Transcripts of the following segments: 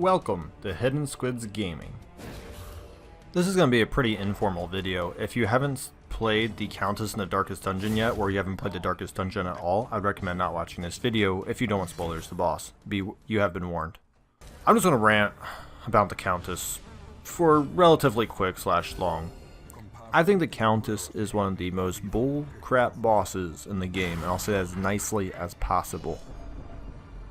Welcome to Hidden Squids Gaming. This is going to be a pretty informal video. If you haven't played the Countess in the Darkest Dungeon yet, or you haven't played the Darkest Dungeon at all, I'd recommend not watching this video if you don't want spoilers to the boss. You have been warned. I'm just going to rant about the Countess for relatively quick/long. I think the Countess is one of the most bullcrap bosses in the game, and I'll say that as nicely as possible.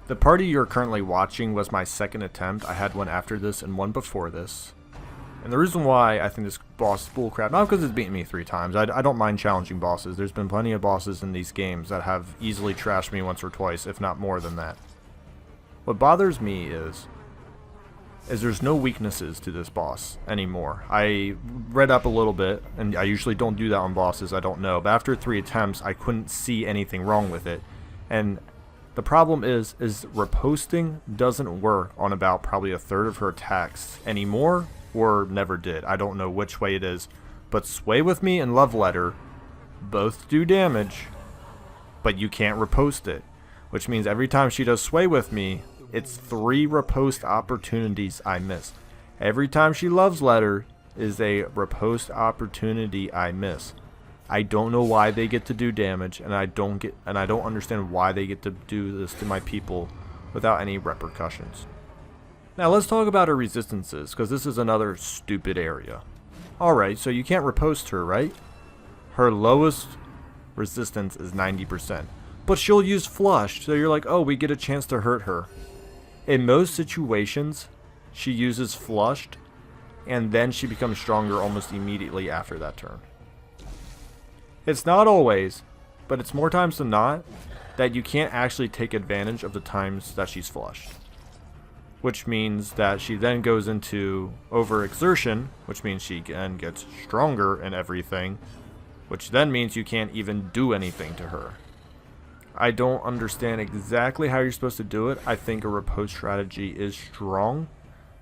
The party you're currently watching was my second attempt. I had one after this and one before this. And the reason why I think this boss is bullcrap, not because it's beaten me 3 times. I don't mind challenging bosses. There's been plenty of bosses in these games that have easily trashed me once or twice, if not more than that. What bothers me is there's no weaknesses to this boss anymore. I read up a little bit, and I usually don't do that on bosses I don't know, but after 3 attempts I couldn't see anything wrong with it. And the problem is riposting doesn't work on about probably a third of her attacks anymore, or never did. I don't know which way it is, but Sway With Me and Love Letter both do damage, but you can't riposte it, which means every time she does Sway With Me, it's 3 riposte opportunities I miss. Every time she Loves Letter is a riposte opportunity I miss. I don't know why they get to do damage, and I don't understand why they get to do this to my people without any repercussions. Now let's talk about her resistances, because this is another stupid area. Alright, so you can't riposte her, right? Her lowest resistance is 90%. But she'll use flush, so you're like, oh, we get a chance to hurt her. In most situations, she uses flushed, and then she becomes stronger almost immediately after that turn. It's not always, but it's more times than not, that you can't actually take advantage of the times that she's flushed. Which means that she then goes into overexertion, which means she then gets stronger and everything, which then means you can't even do anything to her. I don't understand exactly how you're supposed to do it. I think a riposte strategy is strong.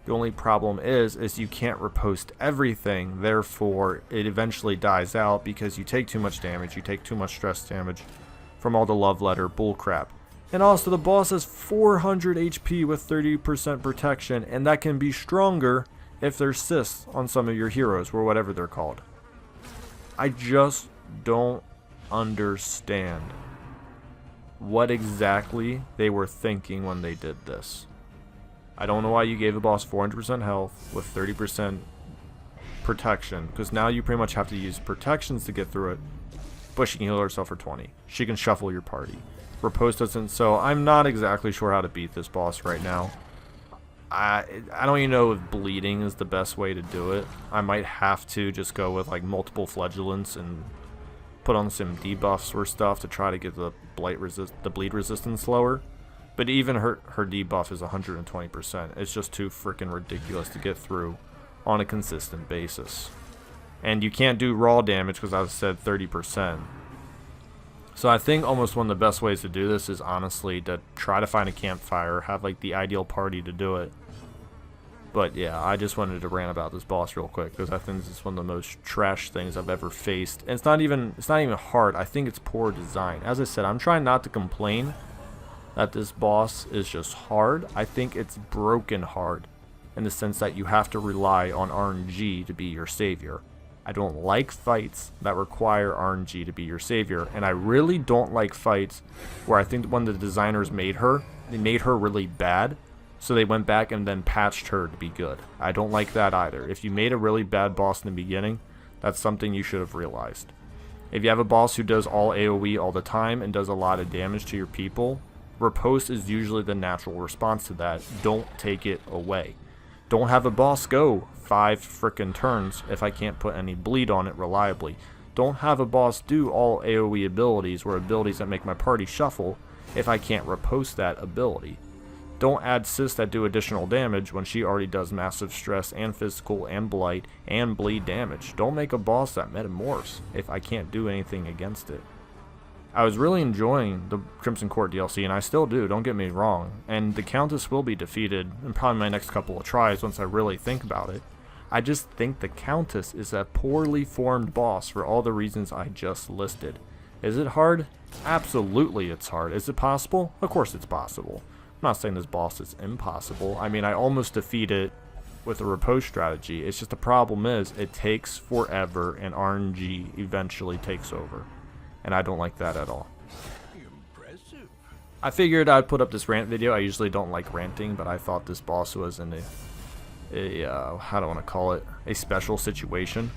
The only problem is you can't riposte everything, therefore it eventually dies out because you take too much damage, you take too much stress damage from all the Love Letter bullcrap. And also the boss has 400 HP with 30% protection, and that can be stronger if there's cysts on some of your heroes, or whatever they're called. I just don't understand what exactly they were thinking when they did this. I don't know why you gave a boss 400% health with 30% protection, because now you pretty much have to use protections to get through it, but she can heal herself for 20. She can shuffle your party. Riposte doesn't, so I'm not exactly sure how to beat this boss right now. I don't even know if bleeding is the best way to do it. I might have to just go with like multiple flagellants and put on some debuffs or stuff to try to get the bleed resistance lower. But even her debuff is 120%. It's just too freaking ridiculous to get through on a consistent basis. And you can't do raw damage because I said 30%. So I think almost one of the best ways to do this is honestly to try to find a campfire, have like the ideal party to do it. But yeah, I just wanted to rant about this boss real quick because I think this is one of the most trash things I've ever faced. And it's not even hard. I think it's poor design. As I said, I'm trying not to complain that this boss is just hard. I think it's broken hard in the sense that you have to rely on RNG to be your savior. I don't like fights that require RNG to be your savior, and I really don't like fights where I think when the designers made her, they made her really bad, so they went back and then patched her to be good. I don't like that either. If you made a really bad boss in the beginning, that's something you should have realized. If you have a boss who does all AoE all the time and does a lot of damage to your people, riposte is usually the natural response to that. Don't take it away. Don't have a boss go 5 frickin' turns if I can't put any bleed on it reliably. Don't have a boss do all AoE abilities or abilities that make my party shuffle if I can't riposte that ability. Don't add cysts that do additional damage when she already does massive stress and physical and blight and bleed damage. Don't make a boss that metamorphs if I can't do anything against it. I was really enjoying the Crimson Court DLC, and I still do, don't get me wrong, and the Countess will be defeated in probably my next couple of tries once I really think about it. I just think the Countess is a poorly formed boss for all the reasons I just listed. Is it hard? Absolutely it's hard. Is it possible? Of course it's possible. not saying this boss is impossible. I mean, I almost defeat it with a riposte strategy. It's just the problem is it takes forever and RNG eventually takes over. And I don't like that at all. Impressive. I figured I'd put up this rant video. I usually don't like ranting, but I thought this boss was in how do I want to call it? A special situation.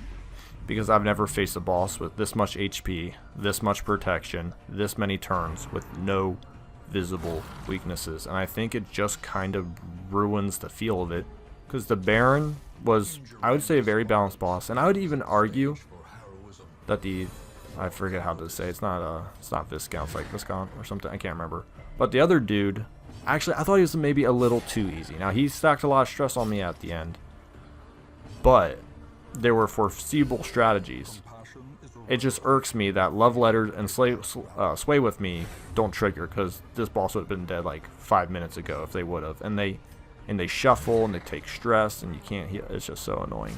Because I've never faced a boss with this much HP, this much protection, this many turns with no visible weaknesses. And I think it just kind of ruins the feel of it. Because the Baron was, I would say, a very balanced boss. And I would even argue that I forget how to say, it's not Viscount, it's like Viscount or something, I can't remember. But the other dude, actually, I thought he was maybe a little too easy. Now, he stacked a lot of stress on me at the end. But there were foreseeable strategies. It just irks me that Love Letters and Sway With Me don't trigger, because this boss would have been dead like 5 minutes ago if they would have. And they shuffle and they take stress and you can't heal. It's just so annoying.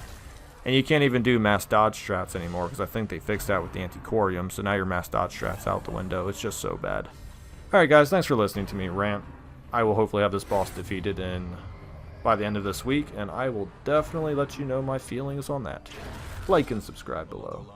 And you can't even do mass dodge strats anymore, because I think they fixed that with the Anticorium, so now your mass dodge strats out the window. It's just so bad. Alright guys, thanks for listening to me rant. I will hopefully have this boss defeated by the end of this week, and I will definitely let you know my feelings on that. Like and subscribe below.